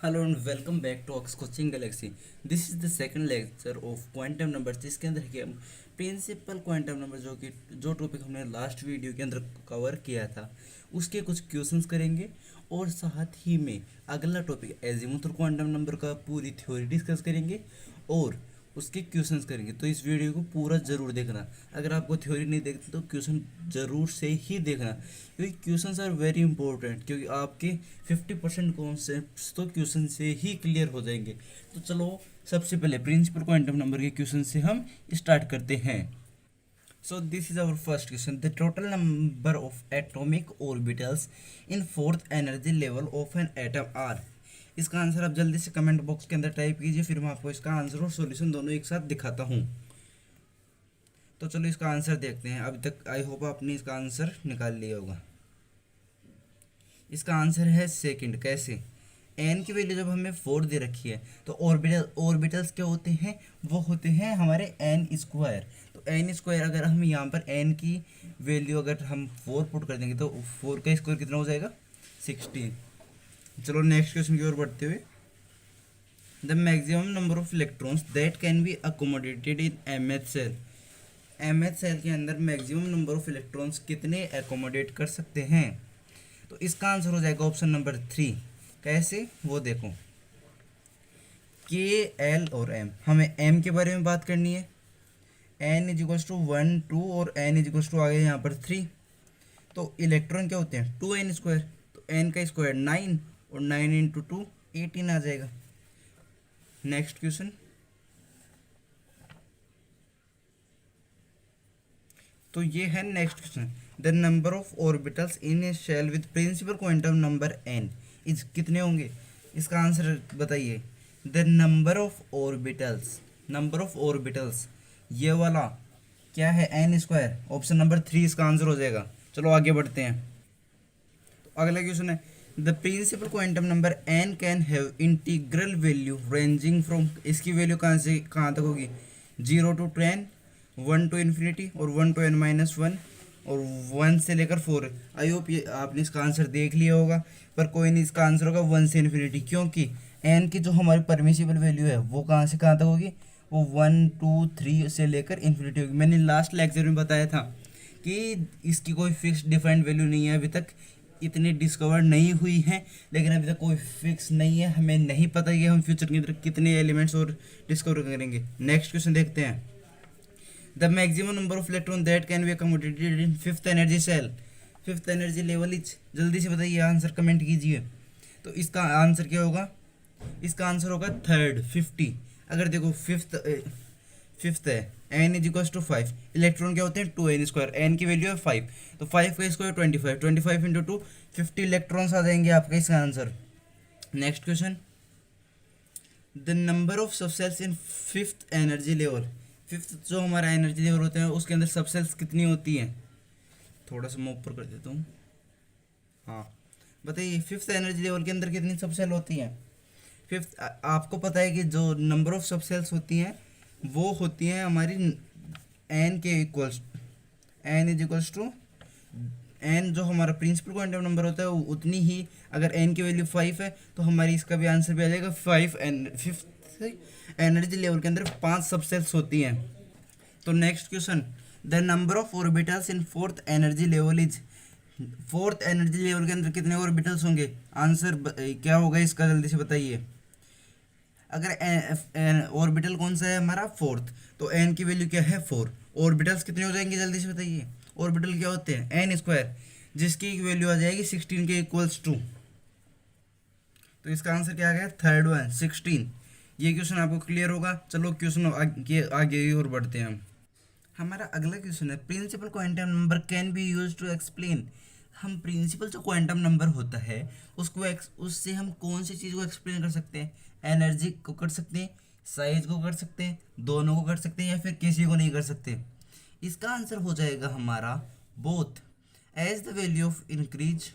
Hello and welcome back to ox coaching galaxy. This is the second lecture of quantum number, जिसके अंदर कि हम principal quantum number जो topic हमने last video के अंदर कवर किया था उसके कुछ क्वेश्चंस करेंगे। और साथ ही में अगला टॉपिक एजीमुथल क्वांटम नंबर का पूरी थ्योरी डिस्कस करेंगे और उसके क्वेश्चंस करेंगे। तो इस वीडियो को पूरा ज़रूर देखना। अगर आपको थ्योरी नहीं देखते तो क्वेश्चन ज़रूर से ही देखना, क्योंकि क्वेश्चंस आर वेरी इंपॉर्टेंट। क्योंकि आपके 50% कॉन्सेप्ट्स तो क्वेश्चन से ही क्लियर हो जाएंगे। तो चलो सबसे पहले प्रिंसिपल क्वांटम नंबर के क्वेश्चन से हम स्टार्ट करते हैं। So this is our first question. The total number of atomic orbitals in fourth energy level of an atom are. इसका आंसर आप जल्दी से कमेंट बॉक्स के अंदर टाइप कीजिए, फिर मैं आपको इसका आंसर और सॉल्यूशन दोनों एक साथ दिखाता हूँ। तो चलो इसका आंसर देखते हैं। अभी तक आई होप आपने इसका आंसर निकाल लिया होगा। इसका आंसर है सेकंड। कैसे? एन की वैल्यू जब हमें 4 दे रखी है तो ऑर्बिटल्स क्या होते हैं? वो होते हैं हमारे एन स्क्वायर। तो एन स्क्वायर अगर हम यहाँ पर एन की वैल्यू अगर हम 4 पुट कर देंगे तो 4 का स्क्वायर कितना हो जाएगा? 16। चलो नेक्स्ट क्वेश्चन की ओर बढ़ते हुए, the maximum number of electrons that can be accommodated in M H shell. M H shell के अंदर मैक्सिमम नंबर ऑफ इलेक्ट्रॉन्स कितने अकोमोडेट कर सकते हैं? तो इसका आंसर हो जाएगा ऑप्शन नंबर 3। कैसे? वो देखो, के एल और एम। हमें एम के बारे में बात करनी है। एन इज इक्वल्स टू 1 2 और एन इज इक्वल्स टू आ गया यहाँ पर 3। तो इलेक्ट्रॉन क्या होते हैं? 2 एन स्क्वायर। तो एन का स्क्वायर 9 और 9 इंटू 2 18 आ जाएगा। नेक्स्ट क्वेश्चन, तो ये है next question. The number of orbitals in a shell with principal quantum number N is कितने होंगे? इसका आंसर बताइए। द नंबर ऑफ ऑर्बिटल्स ये वाला क्या है? N square. ऑप्शन नंबर 3 इसका आंसर हो जाएगा। चलो आगे बढ़ते हैं। तो अगला क्वेश्चन है, the principal quantum number N can have integral value ranging from. इसकी वैल्यू कहाँ से कहाँ तक होगी? 0 to 10, 1 to इन्फिनिटी और 1 to n-1 और 1 से लेकर 4। आई होप ये आपने इसका आंसर देख लिया होगा, पर कोई नहीं, इसका आंसर होगा 1 से इन्फिनिटी। क्योंकि एन की जो हमारी परमिसिबल वैल्यू है वो कहाँ से कहाँ तक होगी? वो 1 2 3 से लेकर इन्फिनिटी होगी। मैंने लास्ट लेक्चर में बताया था कि इसकी कोई फिक्स डिफाइंड वैल्यू नहीं है, अभी तक इतनी डिस्कवर नहीं हुई है। लेकिन अभी तक कोई फिक्स नहीं है, हमें नहीं पता कि हम फ्यूचर के अंदर कितने एलिमेंट्स और डिस्कवर करेंगे। नेक्स्ट क्वेश्चन देखते हैं। The maximum number of electron that can be accommodated in fifth energy shell. Fifth energy level is, जल्दी से बताइए, आंसर कमेंट कीजिए। तो इसका आंसर क्या होगा? इसका आंसर होगा थर्ड 50। अगर देखो फिफ्थ है, N is equal to 5। Electron क्या होते हैं? 2 एन स्क्वायर। एन की वैल्यू है 5, तो 5 का स्क्वायर 25। 25 इंटू 2 50 इलेक्ट्रॉन्स आ जाएंगे आपका इसका answer. Next question, the number of subcells in fifth energy level. Fifth जो हमारा एनर्जी लेवल होता है उसके अंदर सबसेल्स कितनी होती हैं? थोड़ा सा मैं ऊपर कर देता हूँ। हाँ बताइए, फिफ्थ एनर्जी लेवल के अंदर कितनी सबसेल होती हैं? फिफ्थ आपको पता है कि जो नंबर ऑफ सबसेल्स होती हैं वो होती हैं हमारी एन के equals. N is equals to N, जो हमारा प्रिंसिपल क्वांटम नंबर होता है वो उतनी ही। अगर एन की वैल्यू 5 है तो हमारी इसका भी आंसर भी आ जाएगा 5। एन फिफ्थ एनर्जी लेवल के अंदर 5 सबसेल्स होती हैं। तो next question, the number of orbitals in fourth energy level is. Fourth energy level के अंदर कितने ऑर्बिटल्स होंगे? आंसर क्या होगा इसका? जल्दी से बताइए। अगर ऑर्बिटल कौन सा है हमारा? फोर्थ, तो एन की वैल्यू क्या है? 4। ऑर्बिटल्स कितने हो जाएंगे? जल्दी से बताइए। ऑर्बिटल क्या होते हैं? एन स्क्वायर, जिसकी वैल्यू आ जाएगी 16 के इक्वल्स टू। तो इसका आंसर क्या आ गया? Third one 16। ये क्वेश्चन आपको क्लियर होगा। चलो क्वेश्चन आगे आगे और बढ़ते हैं हम। हमारा अगला क्वेश्चन है, principal quantum number can be use to explain. हम प्रिंसिपल जो क्वांटम नंबर होता है उसको उससे हम कौन सी चीज़ को एक्सप्लेन कर सकते हैं? एनर्जी को कर सकते हैं, साइज को कर सकते हैं, दोनों को कर सकते हैं, या फिर किसी को नहीं कर सकते? इसका आंसर हो जाएगा हमारा both. As the value of increases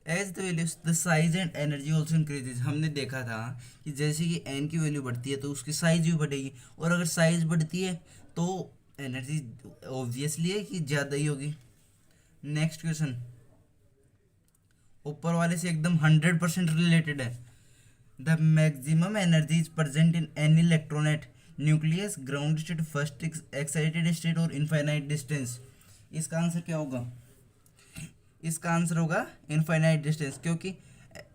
as the value the size and energy also increases. हमने देखा था कि जैसे कि एन की वैल्यू बढ़ती है तो उसकी साइज भी बढ़ेगी, और अगर साइज बढ़ती है तो एनर्जी ऑब्वियसली है कि ज़्यादा ही होगी। नेक्स्ट क्वेश्चन, ऊपर वाले से एकदम 100% रिलेटेड है। The maximum energy is present in any electron at nucleus, ground state, first excited state और इनफाइनाइट डिस्टेंस। इसका आंसर क्या होगा? इसका आंसर होगा इनफाइनाइट डिस्टेंस, क्योंकि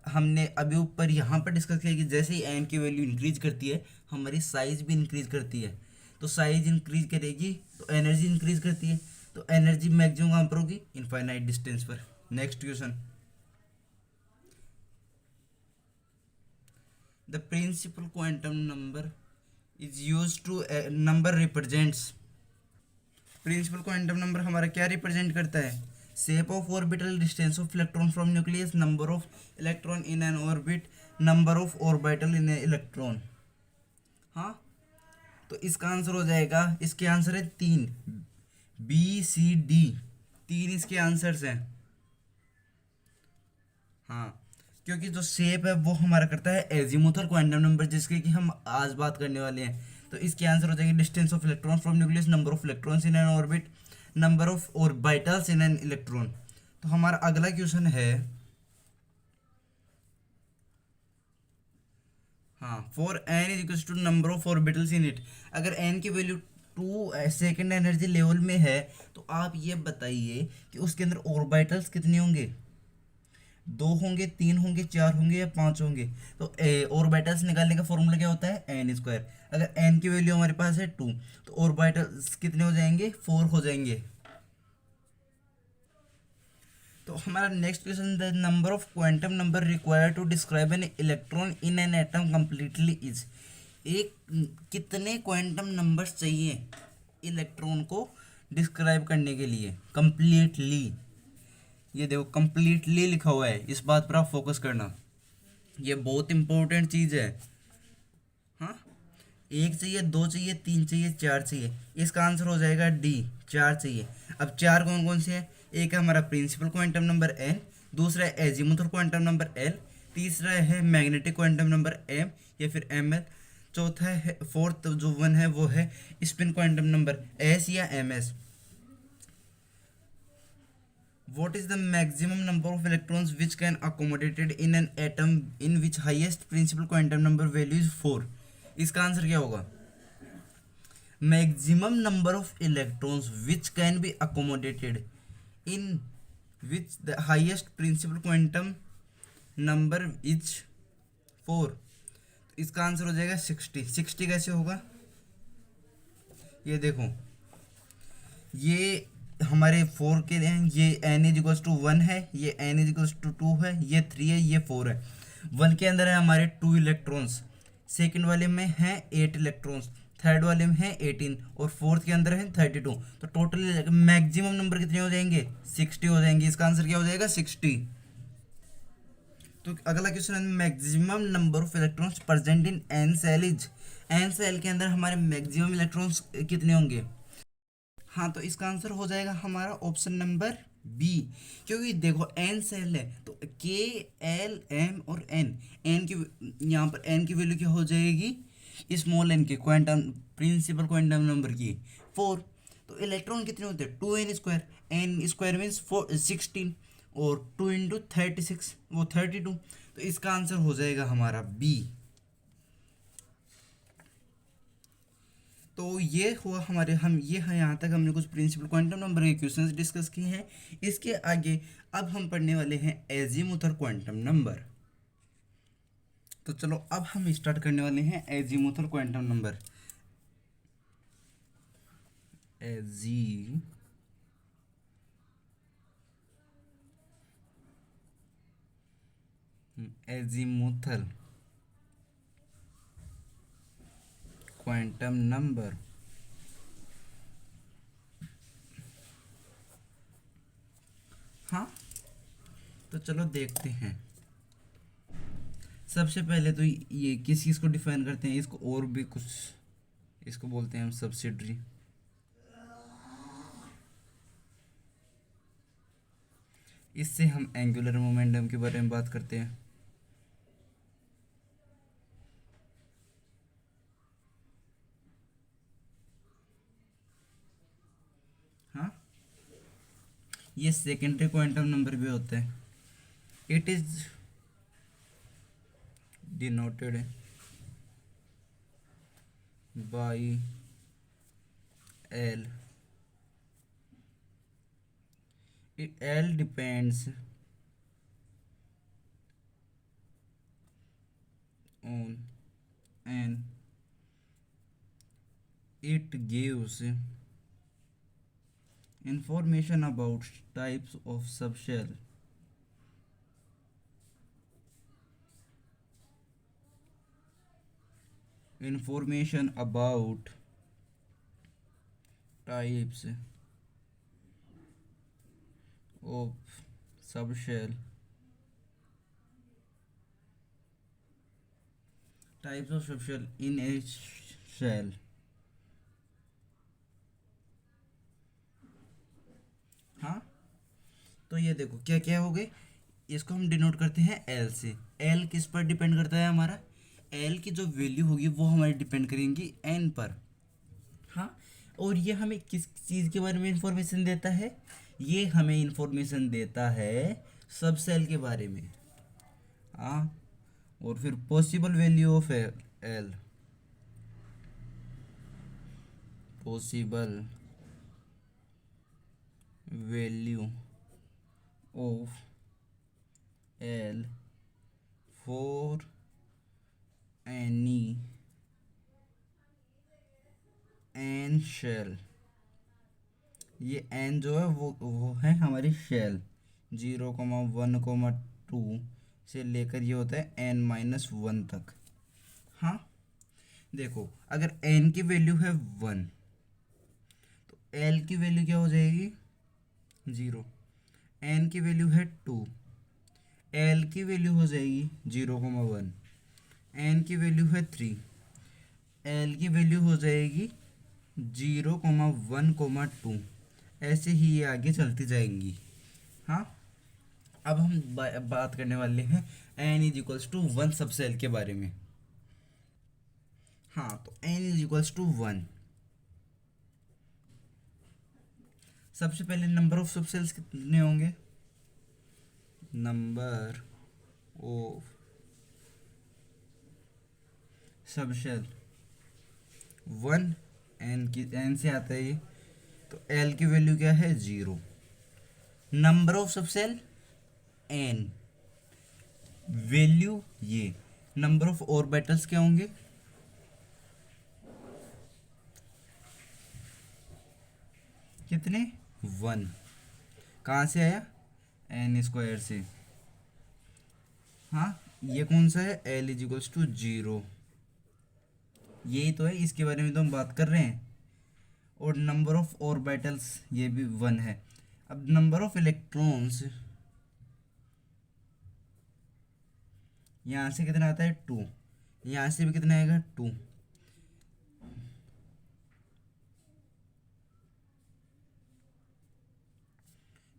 हमने अभी ऊपर यहाँ पर डिस्कस किया कि जैसे ही एन की वैल्यू इंक्रीज करती है हमारी साइज भी इंक्रीज करती है। तो साइज इंक्रीज करेगी तो एनर्जी इंक्रीज करती है, तो एनर्जी मैक्सिमम कहाँ पर होगी? इनफाइनाइट डिस्टेंस पर। Next question, the principal quantum number is use to number represents. Principal quantum number हमारा क्या रिप्रेजेंट करता है? Shape of orbital, distance of electron from nucleus, number of electron in an orbit, number of orbital in a electron. हाँ, तो इसका answer हो जाएगा, इसके आंसर है 3, BCD, 3 इसके आंसर्स हैं। हाँ, क्योंकि जो शेप है वो हमारा करता है एजीमुथल क्वांटम नंबर, जिसके कि हम आज बात करने वाले हैं। तो इसके आंसर हो जाएंगे distance of electron from nucleus, number of electrons in an orbit, number of orbitals in an electron. तो हमारा अगला क्वेश्चन है, हाँ, for n is equal to number of orbitals in it. अगर एन की वैल्यू 2 सेकेंड एनर्जी लेवल में है तो आप ये बताइए कि उसके अंदर ऑर्बिटल्स कितने होंगे? 2 होंगे, 3 होंगे, 4 होंगे या 5 होंगे? तो ऑर्बिटल्स निकालने का फॉर्मूला क्या होता है? N square. अगर एन की वैल्यू हमारे पास है 2 तो ऑर्बिटल्स कितने हो जाएंगे? 4 हो जाएंगे। तो हमारा next question, the number of quantum number required to describe an electron in an atom completely is. एक कितने क्वांटम नंबर्स चाहिए इलेक्ट्रॉन को डिस्क्राइब करने के लिए कंप्लीटली? ये देखो कंप्लीटली लिखा हुआ है, इस बात पर आप फोकस करना, ये बहुत इंपॉर्टेंट चीज़ है। हाँ, 1 चाहिए, 2 चाहिए, 3 चाहिए, 4 चाहिए। इसका आंसर हो जाएगा डी, 4 चाहिए। अब 4 कौन कौन से हैं? एक है हमारा प्रिंसिपल क्वांटम नंबर एन, दूसरा है एजीमुथल क्वांटम नंबर एल, तीसरा है मैग्नेटिक क्वांटम नंबर एम या फिर एम एल, चौथा है, फोर्थ जो वन है वो है स्पिन क्वांटम नंबर एस या m s. What is the maximum number of electrons which can accommodated in an atom in which highest principal quantum number value is 4? इसका answer क्या होगा? Maximum number of electrons which can be accommodated in which the highest principal quantum number is 4। इसका answer हो जाएगा 60। 60 कैसे होगा? ये देखो, ये हमारे 4 के हैं, ये n इज इक्वल्स टू 1 है, ये n इज इक्वल्स टू 2 है, ये 3 है, ये 4 है। 1 के अंदर है हमारे 2 इलेक्ट्रॉन्स, सेकंड वाले में हैं 8 इलेक्ट्रॉन्स, थर्ड वाले में हैं 18 और फोर्थ के अंदर है 32। तो टोटल मैक्सिमम नंबर कितने हो जाएंगे? 60 हो जाएंगे। इसका आंसर क्या हो जाएगा? 60। तो अगला क्वेश्चन है, maximum number of electrons present in n shell is. N shell के अंदर हमारे मैक्सिमम इलेक्ट्रॉन्स कितने होंगे? हाँ, तो इसका आंसर हो जाएगा हमारा ऑप्शन नंबर बी, क्योंकि देखो एन सेल है तो के, एल, एम और एन, एन की यहाँ पर एन की वैल्यू क्या हो जाएगी? स्मॉल एन की क्वांटम प्रिंसिपल क्वांटम नंबर की 4। तो इलेक्ट्रॉन कितने होते हैं? 2n square, N square means 16 और 2 इंटू 36 वो 32। तो इसका आंसर हो जाएगा हमारा बी। तो ये हुआ हमारे, हम ये है यहाँ तक हमने कुछ प्रिंसिपल क्वांटम नंबर के क्वेश्चंस डिस्कस किए हैं। इसके आगे अब हम पढ़ने वाले हैं एजीमुथल क्वांटम नंबर। तो चलो अब हम स्टार्ट करने वाले हैं azimuthal quantum number. Azimuthal quantum number. हाँ, तो चलो देखते हैं। सबसे पहले तो ये किस चीज़ को डिफाइन करते हैं? इसको और भी कुछ, इसको बोलते हैं हम सब्सिडरी। इससे हम एंगुलर मोमेंटम के बारे में बात करते हैं। हाँ, ये सेकेंडरी क्वांटम नंबर भी होते हैं। it is denoted by L. L depends on N. It gives information about types of subshell. Information about types of subshell. Types of subshell in a shell. हाँ, तो ये देखो क्या क्या हो गए, इसको हम डिनोट करते हैं एल से। एल किस पर डिपेंड करता है हमारा, एल की जो वैल्यू होगी वो हमारी डिपेंड करेंगी एन पर। हाँ, और ये हमें किस चीज़ के बारे में इंफॉर्मेशन देता है, ये हमें इंफॉर्मेशन देता है सब सेल के बारे में। हाँ, और फिर possible value of l, possible value of l for any n shell. ये एन जो है वो है हमारी शेल, 0,1,2 से लेकर ये होता है n-1 तक। हाँ, देखो अगर n की वैल्यू है 1 तो l की वैल्यू क्या हो जाएगी 0। n की वैल्यू है 2, l की वैल्यू हो जाएगी 0,1। n की वैल्यू है 3, l की वैल्यू हो जाएगी 0,1,2। ऐसे ही ये आगे चलती जाएंगी। हाँ, अब हम बात करने वाले हैं n is equals to 1 subshell के बारे में। हाँ, तो n इज इक्वल्स टू 1। सबसे पहले नंबर ऑफ सबसेल्स कितने होंगे, नंबर ऑफ सबसेल 1, n से आता है ये, तो l की वैल्यू क्या है 0। Number of subshell n, value ये, नंबर ऑफ ऑर्बिटल्स क्या होंगे, कितने 1। कहाँ से आया, n स्क्वायर से। हाँ, ये कौन सा है, l इज इक्वल्स टू 0, यही तो है, इसके बारे में तो हम बात कर रहे हैं। और नंबर ऑफ ऑर्बिटल्स ये भी 1 है। अब नंबर ऑफ इलेक्ट्रॉन्स यहाँ से कितना आता है 2, यहाँ से भी कितना आएगा 2।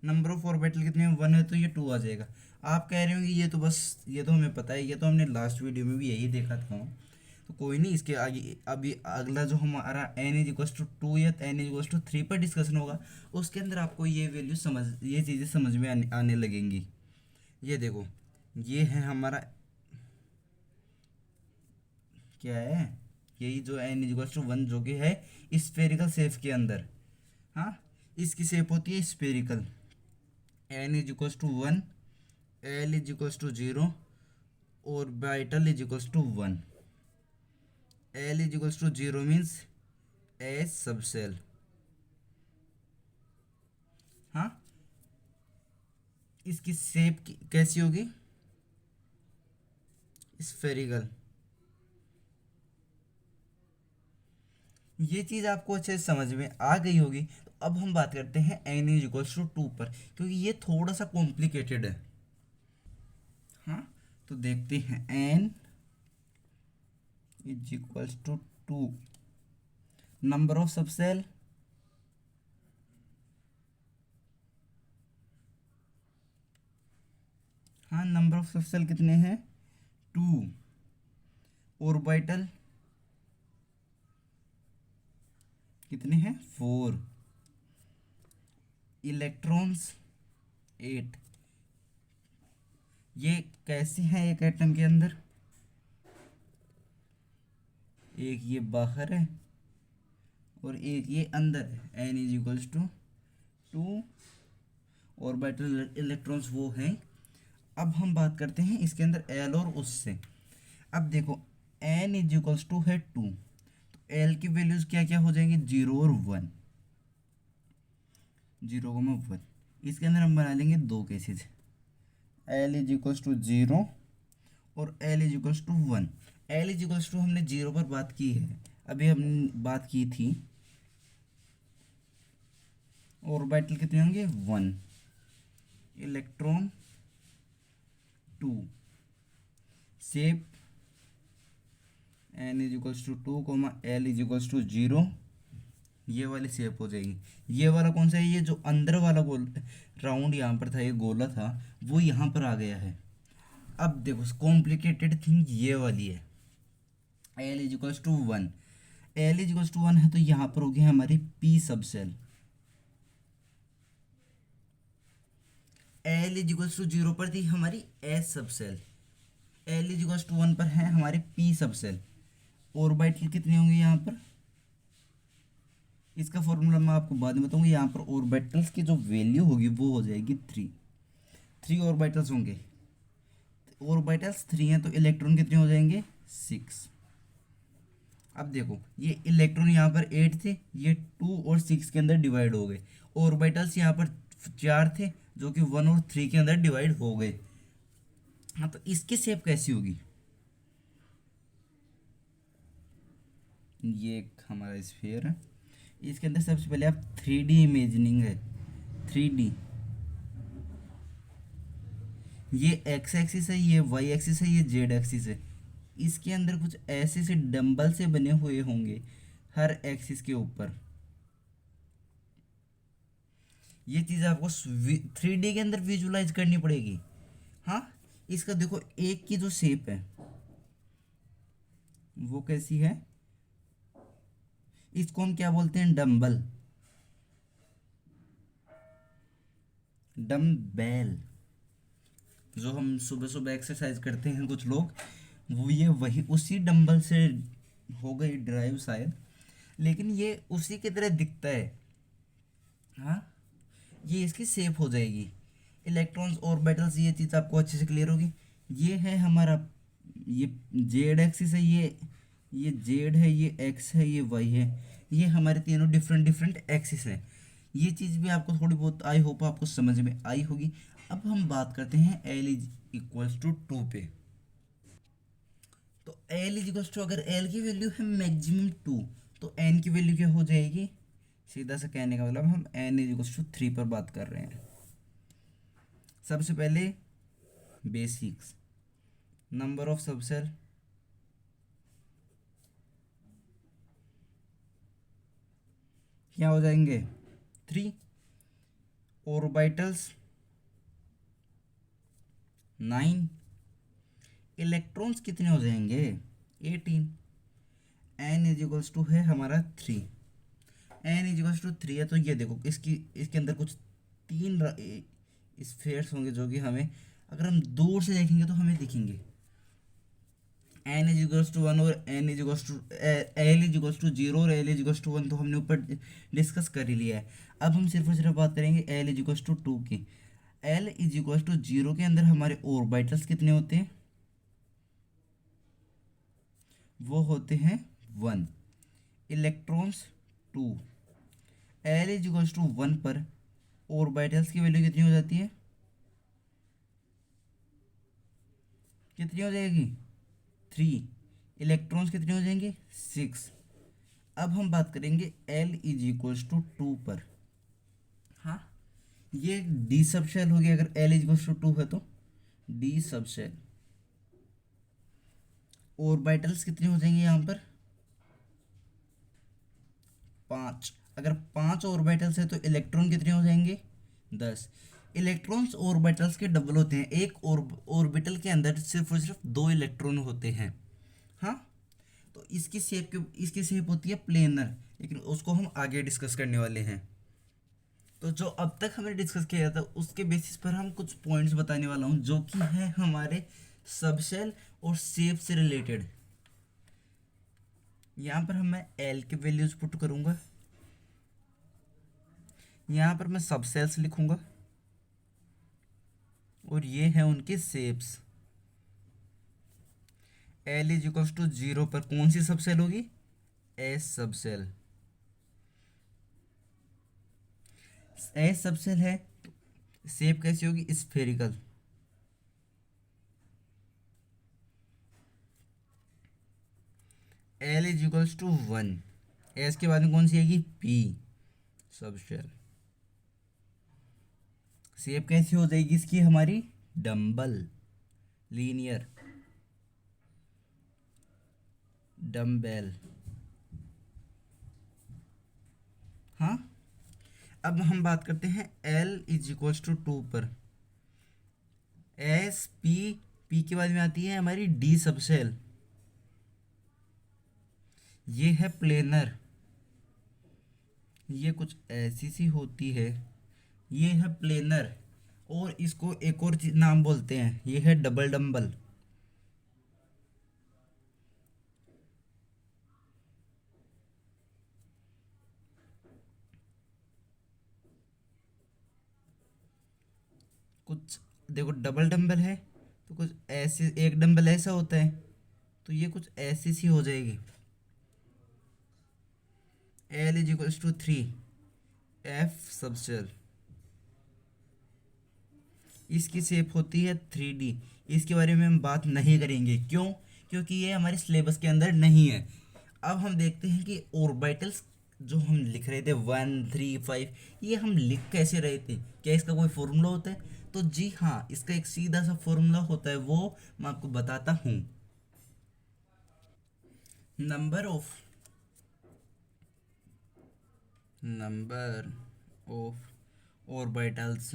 नंबर ऑफ ऑर्बिटल कितने हैं 1 है, तो ये 2 आ जाएगा। आप कह रहे होंगे ये तो बस, ये तो हमें पता है, ये तो हमने लास्ट वीडियो में भी यही देखा था। तो कोई नहीं, इसके आगे अभी अगला जो हमारा n इज इक्वल्स टू 2 या n इज इक्वल्स टू 3 पर डिस्कशन होगा, उसके अंदर आपको ये वैल्यू ये चीज़ें समझ में आने लगेंगी। ये देखो, ये है हमारा क्या है, यही जो n इज इक्वल्स टू 1 जो कि है स्फेरिकल शेप के अंदर। हाँ, इसकी शेप होती है spherical. n is equals to 1, l is equals to 0 और orbital is equals to 1। l is equals to 0 means s subshell. हाँ, इसकी शेप कैसी होगी, स्फेरिकल। ये चीज़ आपको अच्छे से समझ में आ गई होगी। तो अब हम बात करते हैं n इज इक्वल्स टू 2 पर, क्योंकि ये थोड़ा सा कॉम्प्लिकेटेड है। हाँ, तो देखते हैं n is equals to 2, number of subshell हाँ, नंबर ऑफ सबसेल कितने हैं 2, ऑर्बिटल कितने हैं 4, इलेक्ट्रॉन्स 8। ये कैसे हैं एक एटम के अंदर, एक ये बाहर है और एक ये अंदर है। N is equals to 2 orbital electrons वो हैं। अब हम बात करते हैं इसके अंदर एल और उससे। अब देखो एन इज इक्वल्स टू है 2, तो एल की वैल्यूज क्या क्या हो जाएंगी, 0 और 1, 0,1। इसके अंदर हम बना लेंगे दो cases, l is equals to 0 और l is equals to 1। L is equals to हमने 0 पर बात की है, अभी हमने बात की थी। ऑर्बिटल कितने होंगे, 1, electron 2, shape n is equals to 2 comma l is equals to 0, ये वाली शेप हो जाएगी। ये वाला कौन सा है, ये जो अंदर वाला गोल राउंड यहाँ पर था, ये गोला था, वो यहाँ पर आ गया है। अब देखो कॉम्प्लिकेटेड थिंग ये वाली है, l is equals to 1, l is equals to 1 है तो यहाँ पर हो गया हमारी p subshell. L is equals to 0 पर थी हमारी s subshell, l is equals to 1 पर है हमारी पी सब सेल। ऑर्बिटल कितने होंगे यहाँ पर, इसका फॉर्मूला मैं आपको बाद में बताऊंगा। यहाँ पर ऑर्बिटल्स की जो वैल्यू होगी वो हो जाएगी 3 ऑर्बिटल्स होंगे। ऑर्बिटल्स 3 हैं तो इलेक्ट्रॉन कितने हो जाएंगे, 6। अब देखो ये इलेक्ट्रॉन यहाँ पर 8 थे, ये 2 और 6 के अंदर डिवाइड हो गए। ऑर्बिटल्स यहाँ पर 4 थे जो कि 1 और 3 के अंदर डिवाइड हो गए। हाँ तो इसकी शेप कैसी होगी, ये एक हमारा स्फीयर है, इसके अंदर सबसे पहले आप 3D इमेजिनिंग है, 3D, ये एक्स एक्सिस है, ये वाई एक्सिस है, ये जेड एक्सिस है। इसके अंदर कुछ ऐसे से डंबल से बने हुए होंगे हर एक्सिस के ऊपर। ये चीज़ आपको 3D के अंदर विजुलाइज करनी पड़ेगी। हाँ इसका देखो एक की जो शेप है वो कैसी है, इसको हम क्या बोलते हैं, डंबल, डम्बेल। जो हम सुबह सुबह एक्सरसाइज करते हैं कुछ लोग, वो ये वही उसी डंबल से हो गई ड्राइव शायद, लेकिन ये उसी की तरह दिखता है। हाँ ये इसकी शेप हो जाएगी। इलेक्ट्रॉन्स ऑर्बिटल्स, ये चीज़ आपको अच्छे से क्लियर होगी। ये है हमारा, ये जेड एक्सिस है, ये जेड है, ये एक्स है, ये वाई है, ये हमारे तीनों डिफरेंट डिफरेंट एक्सिस है। ये चीज़ भी आपको थोड़ी बहुत आई होप आपको समझ में आई होगी। अब हम बात करते हैं एल इज इक्वल्स टू 2 पे। तो एल इज इक्वल्स टू, अगर एल की वैल्यू है मैक्सिमम 2 तो एन की वैल्यू क्या हो जाएगी, सीधा सा कहने का मतलब हम एन इज इक्वल्स टू 3 पर बात कर रहे हैं। सबसे पहले बेसिक्स, नंबर ऑफ सबसेल, क्या हो जाएंगे 3, ऑर्बिटल्स 9, इलेक्ट्रॉन्स कितने हो जाएंगे 18। एन इज इक्वल्स टू है हमारा 3, एन इज इक्वल्स टू 3 है तो ये देखो इसके अंदर कुछ 3 स्फेयर्स होंगे जो कि हमें अगर हम दूर से देखेंगे तो हमें दिखेंगे। एन इज इक्वल्स टू 1 और n is equals to l is equals to 0 और एल इज इक्वल्स टू 1 तो हमने ऊपर डिस्कस कर ही लिया है। अब हम सिर्फ और सिर्फ बात करेंगे एल इज इक्वल्स टू 2 की। एल इज इक्वल्स टू 0 के अंदर हमारे ऑर्बिटल्स कितने होते हैं, वो होते हैं 1, electrons 2। L is equals to 1 पर ऑर्बिटल्स की वैल्यू कितनी हो जाती है, कितनी हो जाएगी 3, इलेक्ट्रॉन्स कितने हो जाएंगे 6। अब हम बात करेंगे एल इज इक्वल्स टू 2 पर। हाँ ये डी सब शेल हो गया, अगर एल इज इक्वल्स टू 2 है तो डी सब शेल। ऑर्बिटल्स कितने हो जाएंगे यहाँ पर 5, अगर 5 ऑर्बिटल्स है तो इलेक्ट्रॉन कितने हो जाएंगे 10। इलेक्ट्रॉन्स ऑर्बिटल्स के डबल होते हैं, एक ऑर्बिटल के अंदर सिर्फ और सिर्फ 2 इलेक्ट्रॉन होते हैं। हाँ तो इसकी शेप होती है प्लेनर, लेकिन उसको हम आगे डिस्कस करने वाले हैं। तो जो अब तक हमने डिस्कस किया था उसके बेसिस पर हम कुछ पॉइंट्स बताने वाला हूँ जो कि है हमारे सबसेल और शेप से रिलेटेड। यहाँ पर मैं एल के वैल्यूज पुट करूँगा, यहाँ पर मैं सबसेल्स लिखूँगा और ये है उनके shapes. L is equals to 0 पर कौन सी सबसेल होगी? S subshell. एस सबसेल है तो शेप कैसी होगी? Spherical. L is equals to 1, s के बाद में कौन सी आएगी? P subshell. शेप कैसी हो जाएगी इसकी? हमारी डम्बल, लीनियर, डम्बेल। हाँ, अब हम बात करते हैं एल इज इक्वल्स टू 2 पर। एस पी, पी के बाद में आती है हमारी डी सबसेल। ये है प्लेनर, ये कुछ ऐसी सी होती है, ये है प्लेनर। और इसको एक और नाम बोलते हैं, ये है डबल डम्बल। कुछ देखो डबल डंबल है तो कुछ ऐसे, एक डंबल ऐसा होता है तो ये कुछ ऐसी सी हो जाएगी। L is equals to 3, f subshell. इसकी शेप होती है 3D। इसके बारे में हम बात नहीं करेंगे, क्यों? क्योंकि ये हमारे सिलेबस के अंदर नहीं है। अब हम देखते हैं कि ऑर्बिटल्स जो हम लिख रहे थे 1 3 5, ये हम लिख कैसे रहे थे? क्या इसका कोई फॉर्मूला होता है? तो जी हाँ, इसका एक सीधा सा फॉर्मूला होता है, वो मैं आपको बताता हूँ। Number of orbitals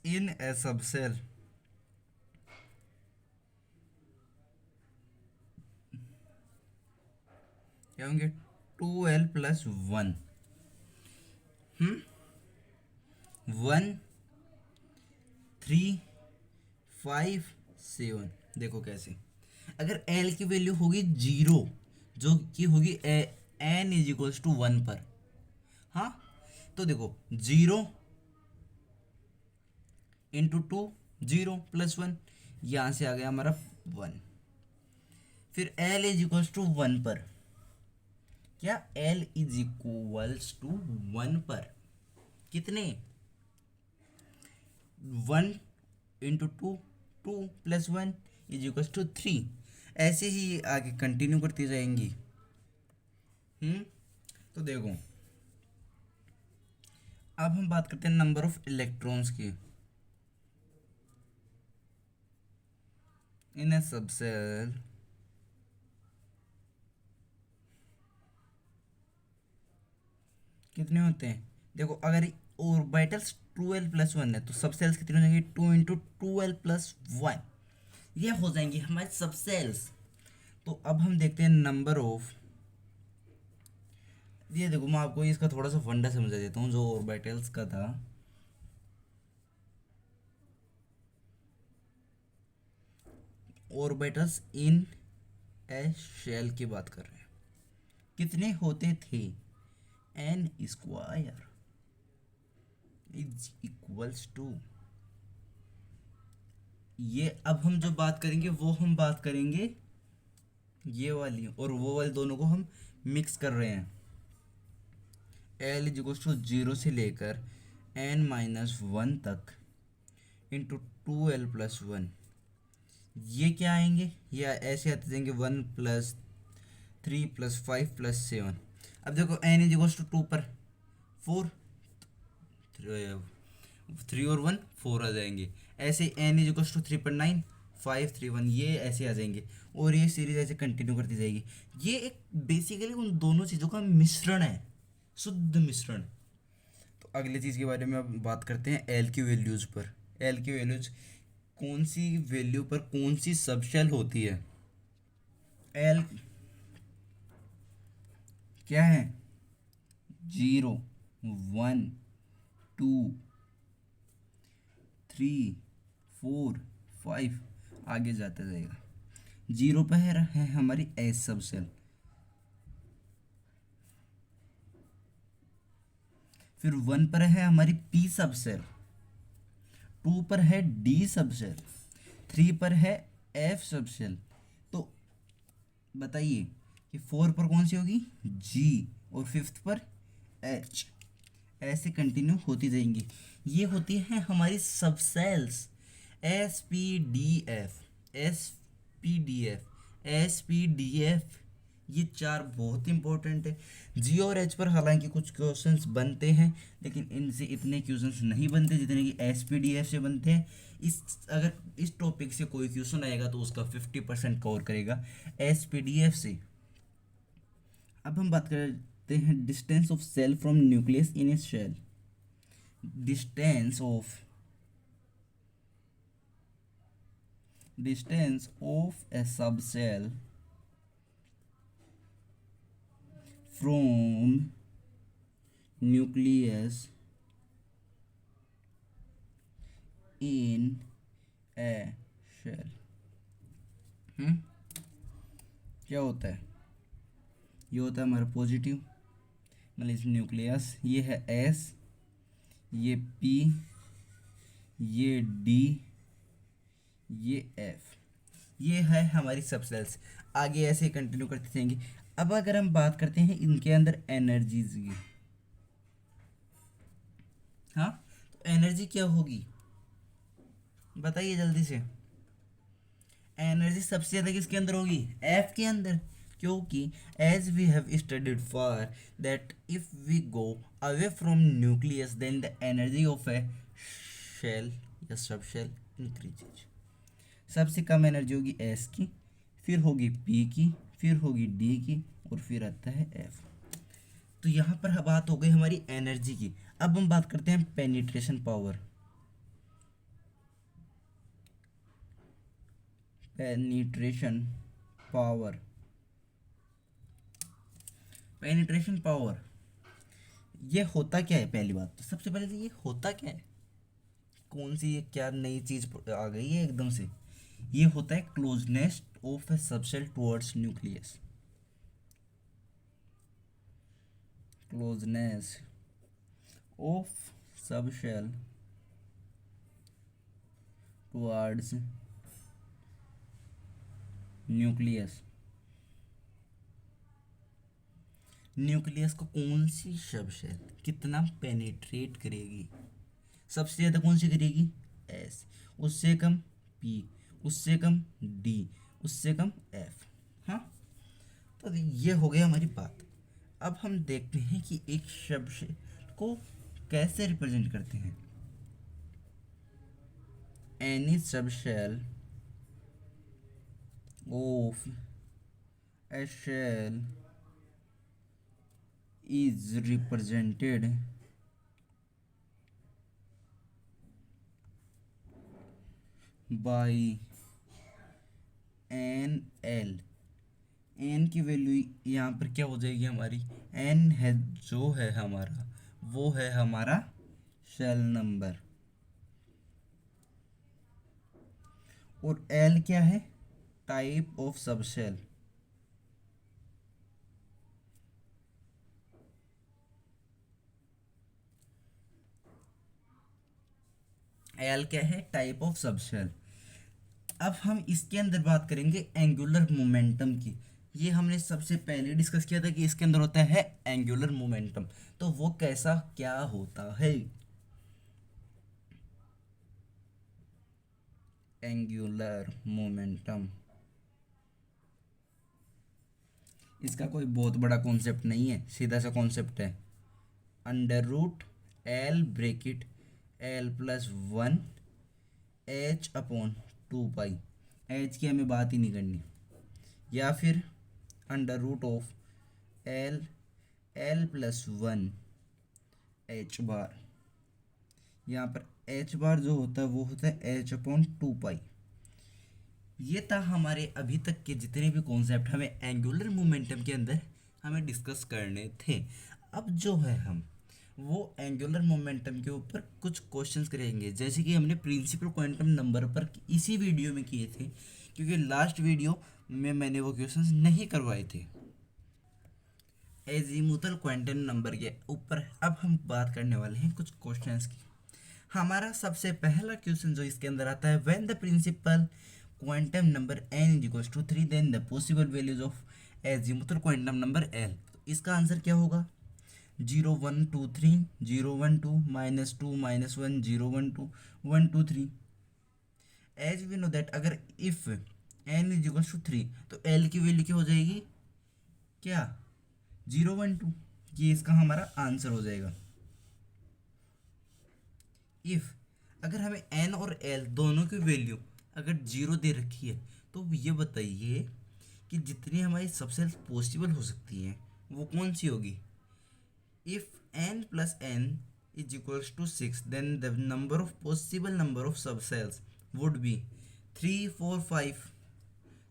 in A subshell क्या होंगे? 2l+1। 1 3 5 7। देखो कैसे, अगर l की वैल्यू होगी 0, जो कि होगी n इज इक्वल्स टू 1 पर। हाँ, तो देखो 0 इंटू 2, 0+1, यहाँ से आ गया हमारा 1। फिर l इज इक्वल्स टू 1 पर, क्या l इज इक्वल्स टू 1 पर कितने? 1 इंटू 2, 2+1 इज इक्वल्स टू 3। ऐसे ही आगे कंटिन्यू करती जाएंगी। तो देखो, अब हम बात करते हैं नंबर ऑफ इलेक्ट्रॉन्स की इन ए सबसेल। कितने होते हैं? देखो, अगर ऑर्बिटल्स 2l+1 है तो सबसेल्स कितने हो जाएंगे? 2 इंटू 2l+1, ये हो जाएंगे हमारे सबसेल्स। तो अब हम देखते हैं नंबर ऑफ, ये देखो मैं आपको इसका थोड़ा सा फंडा समझा देता हूँ जो ऑर्बिटल्स का था। ऑर्बिटल्स इन ए शेल की बात कर रहे हैं, कितने होते थे? n square is equals to, ये अब हम जो बात करेंगे वो हम बात करेंगे ये वाली और वो वाली, दोनों को हम मिक्स कर रहे हैं। एल इज इक्वल्स टू 0 से लेकर n-1 तक इंटू 2l+1, ये क्या आएंगे? ये ऐसे आते जाएंगे 1+3+5+7। अब देखो n इज इक्वल्स टू 2 पर 4, 3 और 1 4 आ जाएंगे। ऐसे n इज इक्वल्स टू 3 पर 9, 5 3 1, ये ऐसे आ जाएंगे और ये सीरीज ऐसे कंटिन्यू करती जाएगी। ये एक बेसिकली उन दोनों चीज़ों का मिश्रण है, शुद्ध मिश्रण। तो अगली चीज़ के बारे में अब बात करते हैं एल की वैल्यूज़ पर। एल की वैल्यूज कौन सी वैल्यू पर कौन सी सबशेल होती है? एल क्या है? 0 1 2 3 4 5 आगे जाता जाएगा। 0 पर है हमारी एस सब सेल, फिर 1 पर है हमारी पी सब सेल, 2 पर है डी सब सेल, 3 पर है एफ सब सेल। तो बताइए कि 4 पर कौन सी होगी, जी, और 5th पर एच। ऐसे कंटिन्यू होती जाएंगी। ये होती है हमारी subshells, s p d f, s p d f, s p d f. ये 4 बहुत इंपॉर्टेंट है। जी और एच पर हालांकि कुछ क्वेश्चंस बनते हैं, लेकिन इनसे इतने क्वेश्चंस नहीं बनते जितने कि एस पी डी एफ से बनते हैं। अगर इस टॉपिक से कोई क्वेश्चन आएगा तो उसका 50% कवर करेगा एस पी डी एफ से। अब हम बात करते हैं distance of shell from nucleus in a shell. Distance of a subcell from nucleus in a shell। क्या होता है, ये होता है हमारा पॉजिटिव, मतलब इसमें न्यूक्लियस, ये है एस, ये पी, ये डी, ये एफ। ये है हमारी सब सेल्स। आगे ऐसे कंटिन्यू करते जाएंगे। अब अगर हम बात करते हैं इनके अंदर एनर्जीज की, हाँ, तो एनर्जी क्या होगी बताइए जल्दी से। एनर्जी सबसे ज़्यादा किसके अंदर होगी, एफ के अंदर, क्योंकि as we have studied for that if we go away from nucleus then the energy of a shell या सब शेल इंक्रीजेज। सबसे कम एनर्जी होगी एस की, फिर होगी पी की, फिर होगी डी की, और फिर आता है एफ। तो यहाँ पर बात हो गई हमारी एनर्जी की। अब हम बात करते हैं penetration power. Penetration power, penetration power ये होता क्या है। पहली बात तो सबसे पहले तो ये होता क्या है, कौन सी ये क्या नई चीज़ आ गई है एकदम से। ये होता है closeness of A subshell towards nucleus. Closeness of subshell towards nucleus. Nucleus को कौन सी सबसेल कितना पेनिट्रेट करेगी, सबसे ज़्यादा कौन सी करेगी, एस, उससे कम पी, उससे कम डी, उससे कम एफ। हाँ, तो ये हो गया हमारी बात। अब हम देखते हैं कि एक सबसेल को कैसे रिप्रेजेंट करते हैं। Any subshell of a shell is represented by n l. N की वैल्यू यहाँ पर क्या हो जाएगी हमारी, एन है जो है हमारा, वो है हमारा शेल नंबर, और एल क्या है, टाइप ऑफ सबसेल। एल क्या है, टाइप ऑफ सबसेल। अब हम इसके अंदर बात करेंगे एंगुलर मोमेंटम की। ये हमने सबसे पहले डिस्कस किया था कि इसके अंदर होता है एंगुलर मोमेंटम। तो वो कैसा क्या होता है, एंगुलर मोमेंटम। इसका कोई बहुत बड़ा कॉन्सेप्ट नहीं है, सीधा सा कॉन्सेप्ट है, under root l bracket L+1 H/2 h की हमें बात ही नहीं करनी, या फिर under root of L+1 H bar. यहाँ पर H बार जो होता है वो होता है H/2। ये था हमारे अभी तक के जितने भी कॉन्सेप्ट हमें एंगुलर मोमेंटम के अंदर हमें डिस्कस करने थे। अब जो है हम वो एंगुलर मोमेंटम के ऊपर कुछ क्वेश्चंस करेंगे, जैसे कि हमने प्रिंसिपल क्वांटम नंबर पर इसी वीडियो में किए थे, क्योंकि लास्ट वीडियो में मैंने वो क्वेश्चंस नहीं करवाए थे। एजीमुथल क्वांटम नंबर के ऊपर अब हम बात करने वाले हैं कुछ क्वेश्चंस की। हमारा सबसे पहला क्वेश्चन जो इसके अंदर आता है, when the principal quantum number n is equals to 3 then the possible values of azimuthal quantum number l। तो इसका आंसर क्या होगा? 0 1 2 3 0 1 2 -2 -1 0 1 2 1 2 3। एज वी नो दैट अगर if n is equals to 3 तो l की वैल्यू क्या हो जाएगी? क्या? 0 1 2। ये इसका हमारा आंसर हो जाएगा। इफ अगर हमें n और l दोनों की वैल्यू अगर 0 दे रखी है, तो ये बताइए कि जितनी हमारी सबसेल्स पॉसिबल हो सकती हैं वो कौन सी होगी? If n plus n is equals to 6 then the number of possible number of subshells would be 3 4 5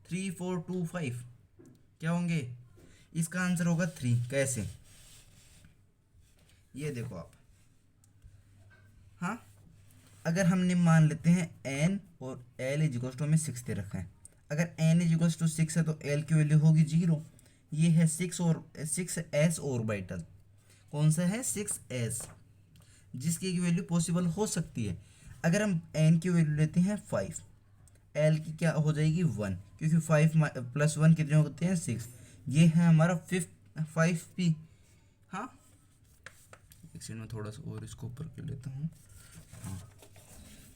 3 4 2 5। क्या होंगे? इसका आंसर होगा 3। कैसे? ये देखो आप। हाँ, अगर हमने मान लेते हैं n और l इज इक्वल्स टू हमें 6 दे रखा है। अगर n इज इक्वल्स टू 6 है तो l की वैल्यू होगी 0। ये है 6 और 6s ऑर्बिटल। कौन सा है? 6s, जिसकी की वैल्यू पॉसिबल हो सकती है। अगर हम n की वैल्यू लेते हैं 5, l की क्या हो जाएगी? 1, क्योंकि 5 प्लस 1 कितने होते हैं? 6। ये है हमारा 5p। हाँ, एक सेकंड में थोड़ा सा और इसको ऊपर कर लेता हूँ। हाँ,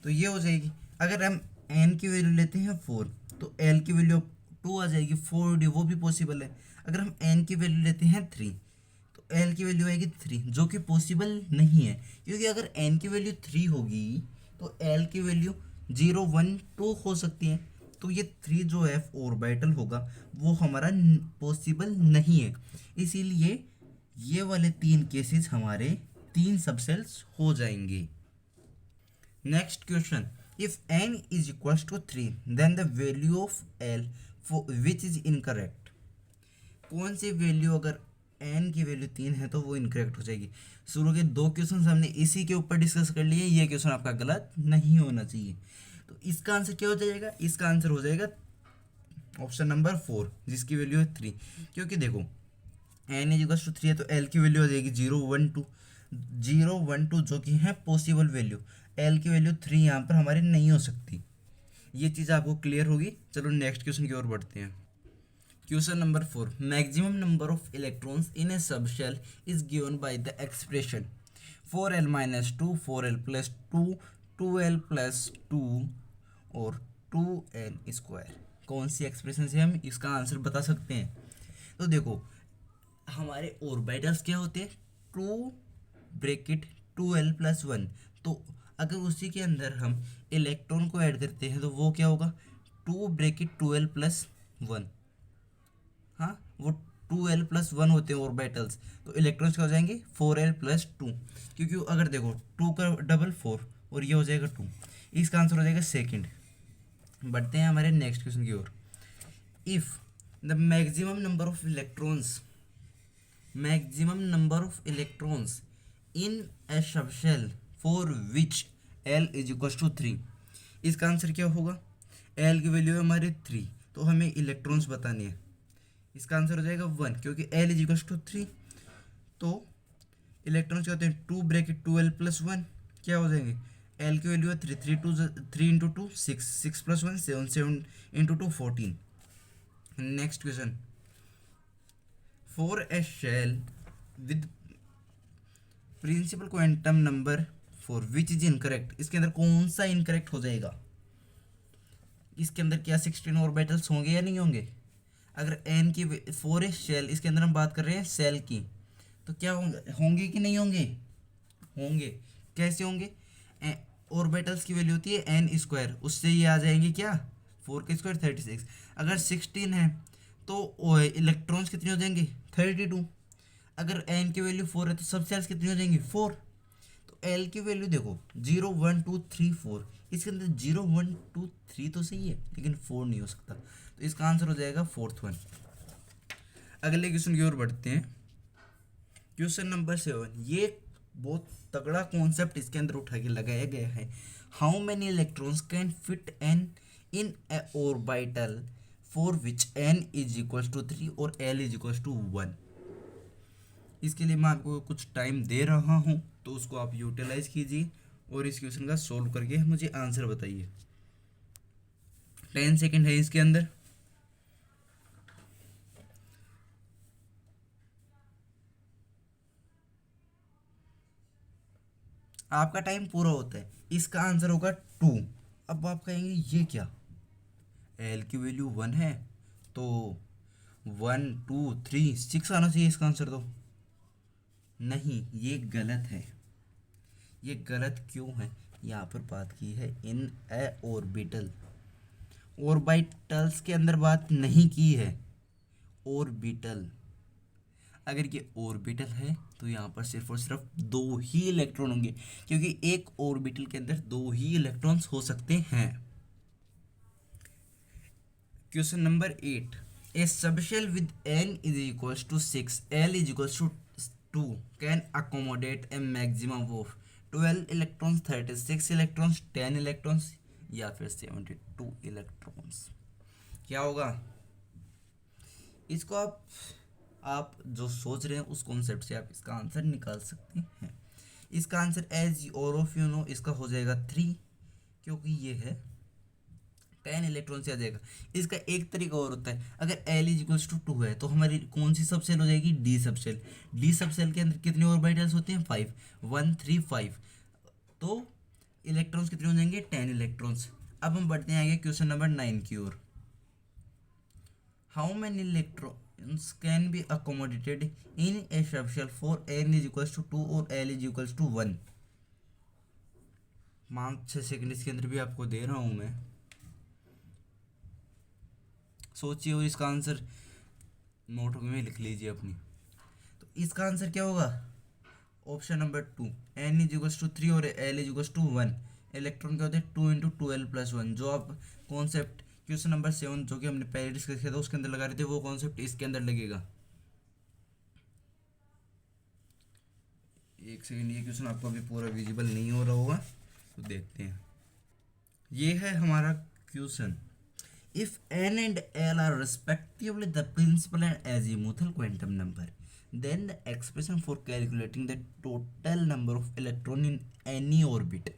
तो ये हो जाएगी। अगर हम n की वैल्यू लेते हैं 4 तो l की वैल्यू 2 आ जाएगी, 4d, वो भी पॉसिबल है। अगर हम n की वैल्यू लेते हैं 3 तो l की वैल्यू आएगी 3, जो कि पॉसिबल नहीं है, क्योंकि अगर n की वैल्यू 3 होगी तो l की वैल्यू 0 1 2 हो सकती है। तो ये 3 जो है ऑर्बिटल होगा वो हमारा पॉसिबल नहीं है। इसीलिए ये वाले 3 केसेस हमारे 3 सबसेल्स हो जाएंगे। Next question, if n is equals to 3 then the value of l for which is incorrect. कौन सी वैल्यू, अगर n की वैल्यू 3 है तो वो इनकरेक्ट हो जाएगी। शुरू के 2 क्वेश्चन हमने इसी के ऊपर डिस्कस कर लिए। ये क्वेश्चन आपका गलत नहीं होना चाहिए। तो इसका आंसर क्या हो जाएगा? इसका आंसर हो जाएगा ऑप्शन नंबर 4, जिसकी वैल्यू है 3। क्योंकि देखो n इज इक्वल्स टू 3 है तो l की वैल्यू हो जाएगी 0 1 2 0 1 2, जो कि है पॉसिबल वैल्यू। l की वैल्यू 3 यहाँ पर हमारी नहीं हो सकती। ये चीज़ आपको क्लियर होगी। चलो नेक्स्ट क्वेश्चन की ओर बढ़ते हैं। Question number 4, maximum number of electrons in a subshell is given by the expression 4l - 2 4l + 2 2l + 2 और 2n²। कौन सी एक्सप्रेशन से हम इसका आंसर बता सकते हैं? तो देखो, हमारे ऑर्बिटल्स क्या होते हैं? 2 ब्रैकेट 2l + 1। तो अगर उसी के अंदर हम इलेक्ट्रॉन को ऐड करते हैं तो वो क्या होगा? 2 ब्रैकेट 2l + 1। हाँ, वो 2l + 1 होते हैं ऑर्बिटल्स। तो इलेक्ट्रॉन्स क्या हो जाएंगे? 4l + 2, क्योंकि अगर देखो 2 का डबल 4 और ये हो जाएगा 2। इसका आंसर हो जाएगा सेकंड। बढ़ते हैं हमारे नेक्स्ट क्वेश्चन की ओर। If the maximum number of electrons in a subshell for which l is equals to 3। इसका आंसर क्या होगा? l की वैल्यू है हमारी 3, तो हमें इलेक्ट्रॉन्स बतानी है। इसका आंसर हो जाएगा 1, क्योंकि l इज इक्वल्स टू 3। तो इलेक्ट्रॉन्स क्या होते हैं? 2 ब्रैकेट 2l + 1। क्या हो जाएंगे? l की वैल्यू है 3, 3 × 2 6, 6 + 1 7, 7 × 2 14। Next question, for a shell with principal quantum number 4 which is incorrect. इसके अंदर कौन सा इनकरेक्ट हो जाएगा? इसके अंदर क्या 16 ऑर्बिटल्स होंगे या नहीं होंगे? अगर n की 4 शेल, इसके अंदर हम बात कर रहे हैं सेल की, तो क्या होंगे कि नहीं होंगे? होंगे। कैसे होंगे? ऑर्बिटल्स की वैल्यू होती है n², उससे ये आ जाएंगे क्या? 4 का स्क्वायर 36। अगर 16 है तो इलेक्ट्रॉन्स कितने हो जाएंगे? 32। अगर n की वैल्यू 4 है तो सब सेल्स कितनी हो जाएंगी? 4। तो l की वैल्यू देखो 0 1 2 3 4। इसके अंदर 0 1 2 3 तो सही है, लेकिन 4 नहीं हो सकता। तो इसका आंसर हो जाएगा 4th वन। अगले क्वेश्चन की ओर बढ़ते हैं। क्वेश्चन नंबर 7, ये बहुत तगड़ा कॉन्सेप्ट इसके अंदर उठा के लगाया गया है। How many electrons can fit an in a orbital for which n is equal to 3 और एल इज इक्वल टू 1। इसके लिए मैं आपको कुछ टाइम दे रहा हूँ, तो उसको आप यूटिलाइज कीजिए और इस क्वेश्चन का सोल्व करके मुझे आंसर बताइए। 10 सेकेंड है इसके अंदर। आपका टाइम पूरा होता है। इसका आंसर होगा 2। अब आप कहेंगे ये क्या, एल की वैल्यू 1 है तो 1 2 3 6 आना चाहिए इसका आंसर। तो नहीं, ये गलत है। ये गलत क्यों है, यहाँ पर बात की है इन ए ऑर्बिटल, ऑर्बिटल्स के अंदर बात नहीं की है। ऑर्बिटल, अगर ये ऑर्बिटल है तो यहाँ पर सिर्फ और सिर्फ 2 ही इलेक्ट्रॉन होंगे, क्योंकि एक ऑर्बिटल के अंदर 2 ही इलेक्ट्रॉन्स हो सकते हैं। Question number 8, a subshell with n is equals to 6, l is equals to 2 can accommodate a maximum of 12 electrons, 36 electrons, 10 electrons या फिर 72 इलेक्ट्रॉन्स। क्या होगा इसको आप जो सोच रहे हैं उस कॉन्सेप्ट से आप इसका आंसर निकाल सकते हैं। इसका आंसर एज और ऑफ यू नो इसका हो जाएगा 3, क्योंकि ये है 10 इलेक्ट्रॉन से आ जाएगा। इसका एक तरीका और होता है, अगर एल इज इक्वल्स टू 2 है तो हमारी कौन सी सबसेल हो जाएगी, डी सबसेल। डी सबसेल के अंदर कितने ऑर्बिटल्स होते हैं, 5, 1 3 5। तो इलेक्ट्रॉन्स कितने हो जाएंगे, 10 इलेक्ट्रॉन्स। अब हम बढ़ते हैं आगे क्वेश्चन नंबर 9 की ओर। How many electrons can be accommodated in a subshell for n is equals to 2 और l is equals to 1। 5-6 second इसके अंदर भी आपको दे रहा हूँ मैं, सोचिए और इसका आंसर नोट में लिख लीजिए अपनी। तो इसका आंसर क्या होगा, option number 2, n is equals to 3 और l is equals to 1। Electron क्या होते हैं, 2 इंटू 12 प्लस 1। जो आप कॉन्सेप्ट क्वेश्चन नंबर 7 जो कि हमने पहले डिस्कस किया था उसके अंदर लगा रहे थे, वो कॉन्सेप्ट इसके अंदर लगेगा। एक सेकेंड, ये क्वेश्चन आपको अभी पूरा विजिबल नहीं हो रहा होगा, तो देखते हैं। ये है हमारा question. If n and l are respectively the principal and azimuthal quantum number, then the expression for calculating the total number of electron in any orbit,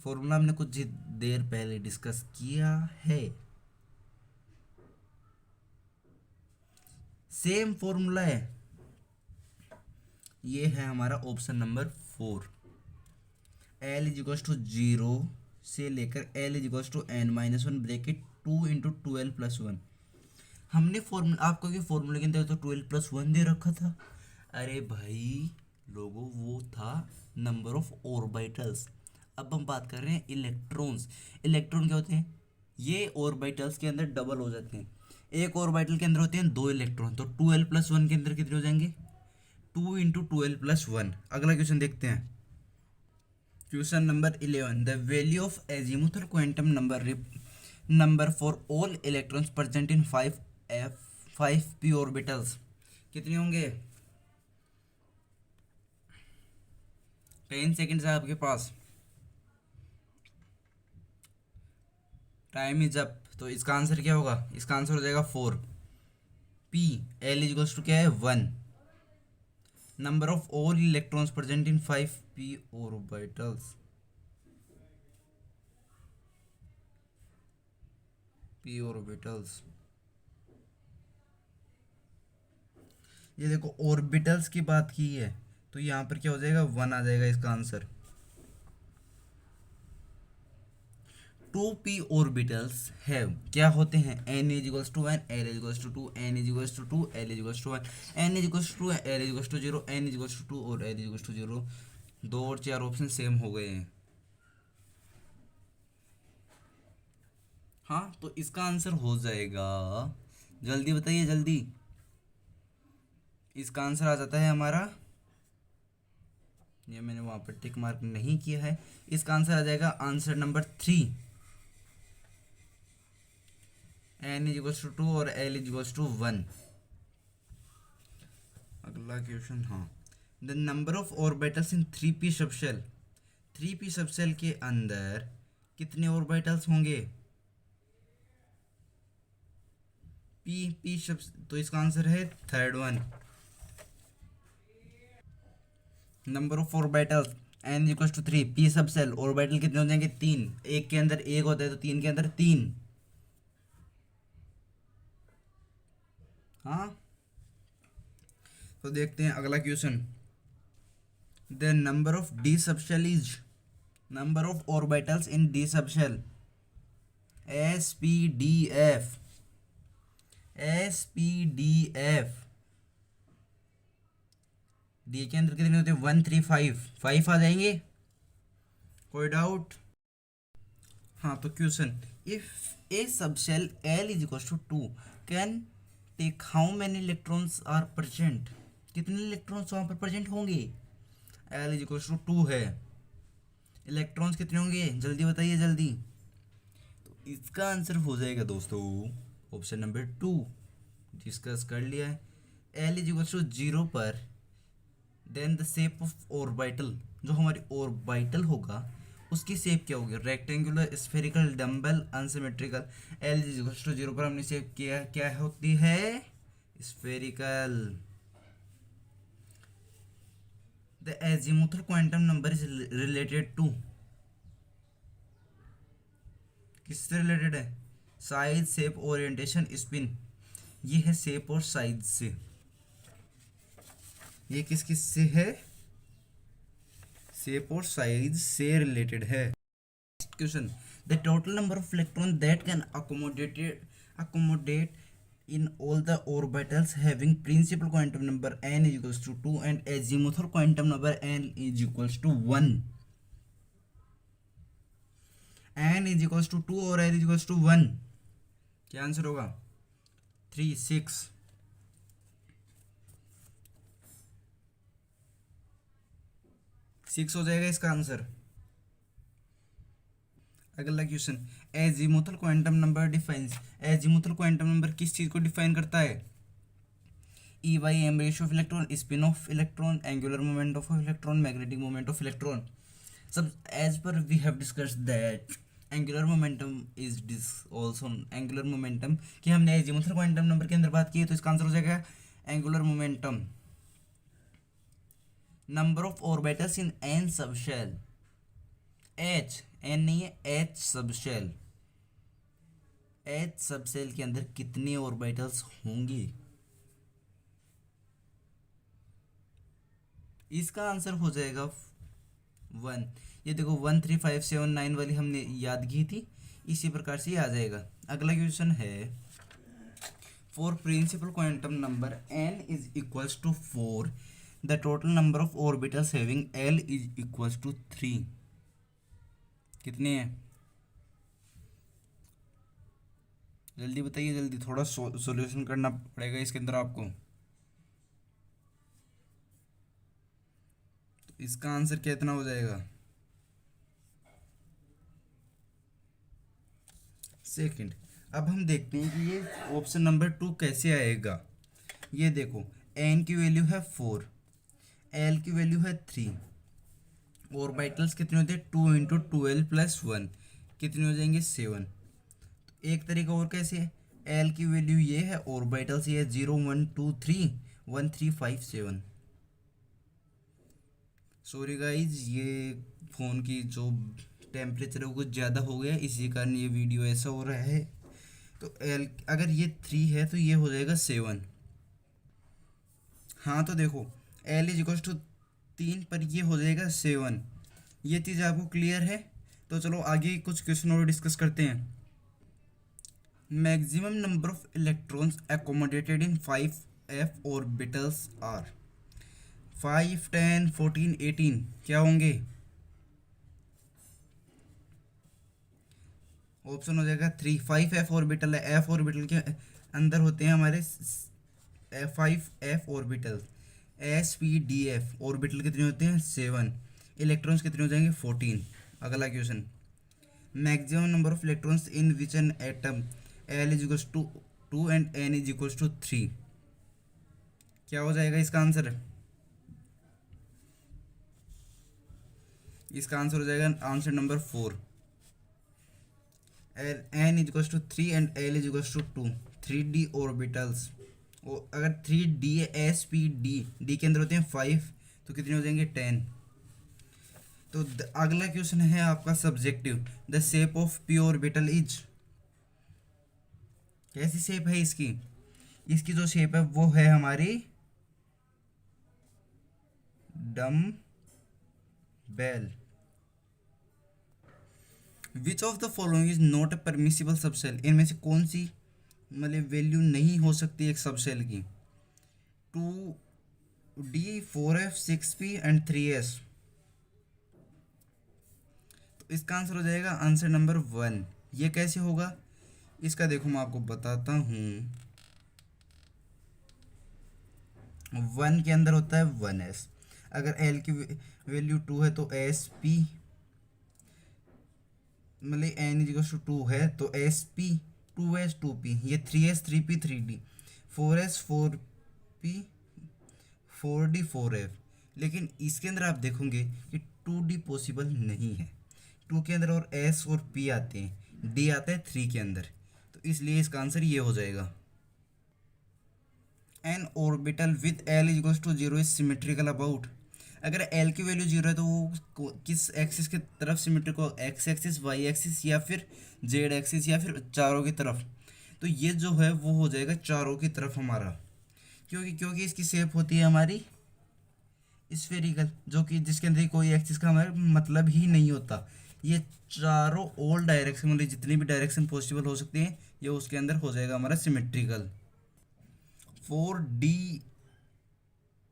formula हमने कुछ देर पहले डिस्कस किया है। सेम फॉर्मूला है, ये है हमारा option number 4। L is equals to 0 से लेकर l is equals to n minus 1 bracket 2 into 12 plus 1। हमने फॉर्मूला आपको कि फॉर्मूले के अंदर तो 12 प्लस 1 दे रखा था। अरे भाई लोगों, वो था नंबर ऑफ ऑर्बिटल्स। अब हम बात कर रहे हैं इलेक्ट्रॉन्स। इलेक्ट्रॉन क्या होते हैं, ये ऑर्बिटल्स के अंदर डबल हो जाते हैं। एक ऑर्बिटल के अंदर होते हैं 2 इलेक्ट्रॉन, तो 12 प्लस 1 के अंदर कितने हो जाएंगे, 2 इंटू 12 प्लस 1। अगला क्वेश्चन देखते हैं, question number 11, the value of azimuthal quantum number for all electrons present in 5p orbitals कितने होंगे। 10 सेकेंड्स है आपके पास, टाइम इज अप। तो इसका आंसर क्या होगा, इसका आंसर हो जाएगा 4। p, l इक्वल्स टू क्या है 1, number of all electrons present in 5p orbitals, p orbitals. ये देखो ऑर्बिटल्स की बात की है, तो यहाँ पर क्या हो जाएगा, 1 आ जाएगा इसका आंसर। 2p ऑर्बिटल्स है, क्या होते हैं, n is equals to 1, l is equals to 2, n is equals to 2, l is equals to 1, n is equals to 2, l is equals to 0, n is equals to 2 और l is equals to 0। 2 और 4 option same हो गए हैं। हाँ, तो इसका answer हो जाएगा, जल्दी बताइए जल्दी। इसका आंसर आ जाता है हमारा, ये मैंने वहाँ पर टिक मार्क नहीं किया है, इसका आंसर आ जाएगा answer number 3, n is equals to 2 और l इज इक्वल्स टू 1। अगला क्वेश्चन, हाँ, the number of orbitals in 3p subshell, 3p subshell के अंदर कितने ऑर्बिटल्स होंगे? पी सब, तो इसका आंसर है third one. Number of orbitals n equal to 3, p subshell, orbital कितने हो जाएंगे? 3, एक के अंदर एक होता है तो 3 के अंदर 3। हाँ, तो देखते हैं अगला question, the number of D subshell is, number of orbitals in D subshell, SPDF, SPDF, D के अंदर कितने होते हैं? 1 3 5, 5 आ जाएंगे, कोई डाउट? हाँ, तो question, if a subshell L is equal to 2 can take how many electrons are present, कितने इलेक्ट्रॉन्स वहाँ पर प्रेजेंट होंगे? L इज इक्वल टू 2 है, इलेक्ट्रॉन्स कितने होंगे? जल्दी बताइए जल्दी। तो इसका आंसर हो जाएगा दोस्तों ऑप्शन नंबर 2, डिस्कस कर लिया है। L इज इक्वल टू 0 पर then the shape of orbital, जो हमारी ऑर्बिटल होगा उसकी शेप क्या होगी? Rectangular, spherical, dumbbell, unsymmetrical. L is equal to 0 पर हमने शेप किया, क्या होती है? Spherical. The azimuthal quantum number is related to, किससे रिलेटेड है? Size, shape, orientation, spin. ये है शेप और साइज से, ये किस किस से है? शेप और साइज से रिलेटेड है। Question, the total number of electron that can accommodate in all the orbitals having principal quantum number n is equals to 2 and azimuthal quantum number n is equals to 1, n is equals to 2 और n is equals to 1, क्या answer होगा? 3 6, 6 हो जाएगा इसका answer. अगला question, azimuthal quantum number defines, azimuthal quantum number किस चीज़ को डिफाइन करता है? E by m ratio of electron, spin of electron, angular moment of electron, magnetic moment of electron. सब as per we have discussed that angular momentum is also angular momentum, कि हमने azimuthal quantum number के अंदर बात की है, तो इसका आंसर हो जाएगा angular momentum. Number of orbitals in an subshell, h, n नहीं है, एच सबशेल, एच सबसेल के अंदर कितने ऑर्बिटल्स होंगे? इसका आंसर हो जाएगा 1। ये देखो 1 3 5 7 9 वाली हमने याद की थी, इसी प्रकार से आ जाएगा। अगला क्वेश्चन है, for principal quantum number n is equals to 4 the total number of orbitals having l is equals to 3, कितने हैं? जल्दी बताइए जल्दी, थोड़ा सॉल्यूशन करना पड़ेगा इसके अंदर आपको। तो इसका आंसर कितना हो जाएगा? सेकंड। अब हम देखते हैं कि ये ऑप्शन नंबर 2 कैसे आएगा। ये देखो, n की वैल्यू है 4, l की वैल्यू है 3, ऑर्बिटल्स कितने होते हैं? 2 इंटू 12 प्लस 1, कितने हो जाएंगे? 7। एक तरीका और कैसे है, एल की वैल्यू ये है, ऑर्बिटल्स ये 0 1 2 3 1 3 5 7। सॉरी गाइज, ये फ़ोन की जो टेम्परेचर है वो कुछ ज़्यादा हो गया, इसी कारण ये वीडियो ऐसा हो रहा है। तो एल अगर ये 3 है तो ये हो जाएगा 7। हाँ, तो देखो एल इज इक्वल टू 3 पर ये हो जाएगा 7। ये चीज़ आपको क्लियर है? तो चलो आगे कुछ क्वेश्चन और डिस्कस करते हैं। Maximum number of electrons accommodated in 5f orbitals are 5 10 14 18, क्या होंगे? ऑप्शन हो जाएगा 3, 5f ऑर्बिटल है, f ऑर्बिटल के अंदर होते हैं हमारे 5f ऑर्बिटल, SPDF ऑर्बिटल कितने होते हैं? 7, इलेक्ट्रॉन्स कितने हो जाएंगे? 14। अगला question, maximum number of electrons in which an atom L is equals to 2 and N is equals to 3, क्या हो जाएगा इसका आंसर? इसका आंसर हो जाएगा answer number 4। N is equals to 3 and l is equals to 2, 3D orbitals. अगर 3D S p D के अंदर होते हैं 5, तो कितने हो जाएंगे 10। तो अगला क्वेश्चन है आपका subjective. The shape of P orbital is, कैसी शेप है इसकी? इसकी जो शेप है वो है हमारी dumbbell. Which of the following is not a permissible subshell, इनमें से कौन सी मतलब वैल्यू नहीं हो सकती एक सबसेल की? 2D 4F 6P and 3S। तो इसका आंसर हो जाएगा आंसर नंबर 1। ये कैसे होगा इसका देखो मैं आपको बताता हूँ। 1 के अंदर होता है 1S, अगर L की वैल्यू 2 है तो SP, मतलब N इजिकल्स टू 2 है तो SP 2S 2P, ये 3S 3P 3D, 4S 4P 4D 4F। लेकिन इसके अंदर आप देखोगे कि 2D पॉसिबल नहीं है, 2 के अंदर और S और P आते हैं, D आता है 3 के अंदर, तो इसलिए इसका आंसर ये हो जाएगा। An orbital with L is equals to 0 is symmetrical about, अगर L की वैल्यू 0 है तो वो किस एक्सिस की तरफ symmetrical, x axis, y axis या फिर जेड एक्सिस या फिर चारों की तरफ? तो ये जो है वो हो जाएगा चारों की तरफ हमारा, क्योंकि इसकी शेप होती है हमारी स्फेरिकल, जो कि जिसके अंदर कोई एक्सिस का हमारा मतलब ही नहीं होता। ये चारों ऑल डायरेक्शन मतलब जितनी भी डायरेक्शन पॉसिबल हो सकती हैं ये उसके अंदर हो जाएगा हमारा symmetrical. 4D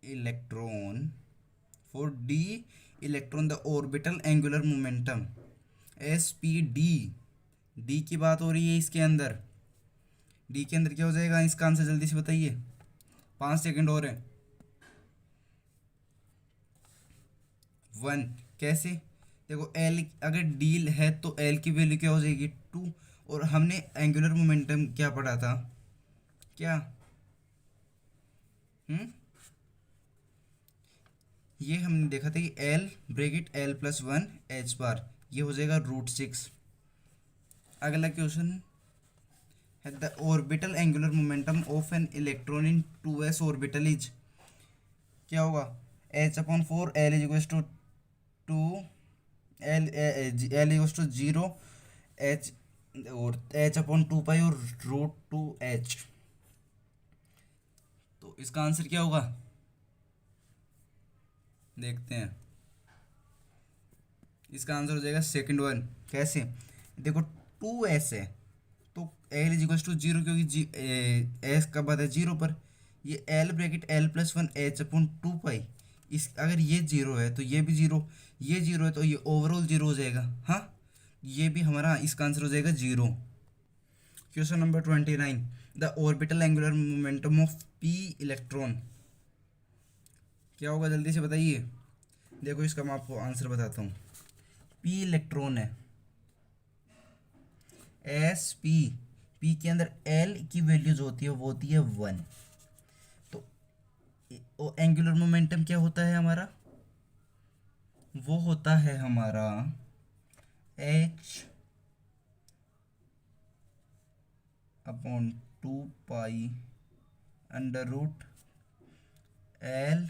electron, 4D electron the orbital angular momentum SPD, D की बात हो रही है इसके अंदर। डी के अंदर क्या हो जाएगा इसका आंसर जल्दी से बताइए, 5 सेकंड और है। 1 कैसे? देखो L अगर डी है तो L की वैल्यू क्या हो जाएगी 2, और हमने एंगुलर मोमेंटम क्या पढ़ा था, क्या ये हमने देखा था कि L bracket L plus 1 H bar, ये हो जाएगा √6। अगला क्वेश्चन है the orbital angular momentum of an electron in 2s orbital is, क्या होगा? H/4 L is equals to 2 L equals to 0 H और H/2 और √2H। तो इसका आंसर क्या होगा देखते हैं। इसका आंसर हो जाएगा सेकंड वन। कैसे? देखो 2S है तो L इज इक्वल्स टू 0, क्योंकि S कब आता है 0 पर। ये L bracket L plus 1 H/2 इस अगर ये 0 है तो ये भी 0, ये 0 है तो ये ओवरऑल 0 हो जाएगा। हाँ, ये भी हमारा इसका आंसर हो जाएगा 0। Question number 29 the orbital angular momentum of P electron, क्या होगा जल्दी से बताइए। देखो इसका मैं आपको आंसर बताता हूँ। P इलेक्ट्रॉन है, P के अंदर L की वैल्यू जो होती है वो होती है 1, तो एंगुलर मोमेंटम क्या होता है हमारा, वो होता है हमारा H/2 √L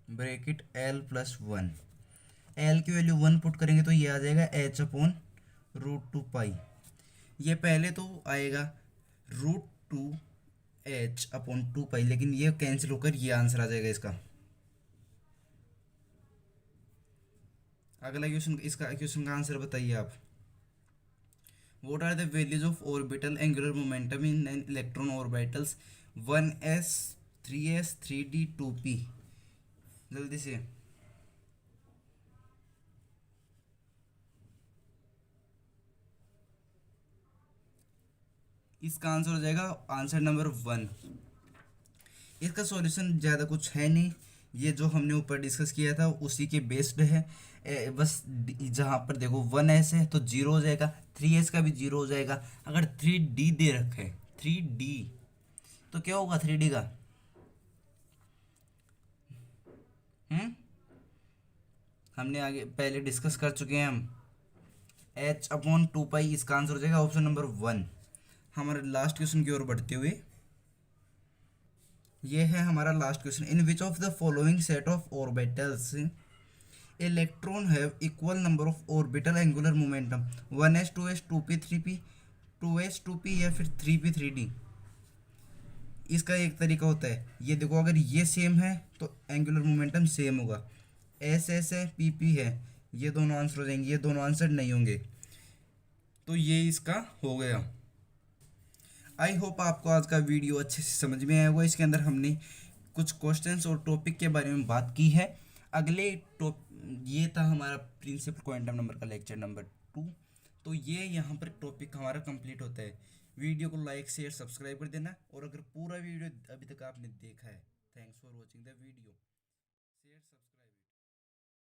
bracket L plus 1। L की वैल्यू 1 पुट करेंगे तो ये आ जाएगा H/√2। ये पहले तो आएगा √2H/2, लेकिन ये कैंसिल होकर ये आंसर आ जाएगा इसका। अगला क्वेश्चन, इसका क्वेश्चन का आंसर बताइए आप। What are the values of orbital angular momentum in an electron orbitals 1s 3s 3d 2p? जल्दी से। इसका आंसर हो जाएगा आंसर नंबर 1। इसका सॉल्यूशन ज़्यादा कुछ है नहीं, ये जो हमने ऊपर डिस्कस किया था उसी के बेस्ड है। बस जहाँ पर देखो 1s है तो 0 हो जाएगा, 3s का भी 0 हो जाएगा। अगर 3d दे रखा है 3d तो क्या होगा 3D का? हमने आगे पहले डिस्कस कर चुके हैं हम। h/2 इसका आंसर हो जाएगा ऑप्शन नंबर 1। हमारे लास्ट क्वेश्चन की ओर बढ़ते हुए, ये है हमारा last question. In which of the following set of orbitals electron have equal number of orbital angular momentum 1s 2s 2p 3p 2s 2p या फिर 3p 3d। इसका एक तरीका होता है, ये देखो अगर ये सेम है तो एंगुलर मोमेंटम सेम होगा। एस एस है, पी पी है, ये दोनों आंसर हो जाएंगे, ये दोनों आंसर नहीं होंगे। तो ये इसका हो गया। आई होप आपको आज का वीडियो अच्छे से समझ में आया होगा। इसके अंदर हमने कुछ क्वेश्चंस और टॉपिक के बारे में बात की है। अगले ये था हमारा प्रिंसिपल क्वांटम नंबर का लेक्चर नंबर 2। तो ये यहाँ पर टॉपिक हमारा कंप्लीट होता है। वीडियो को लाइक शेयर सब्सक्राइब कर देना, और अगर पूरा वीडियो अभी तक आपने देखा है, thanks for watching the video.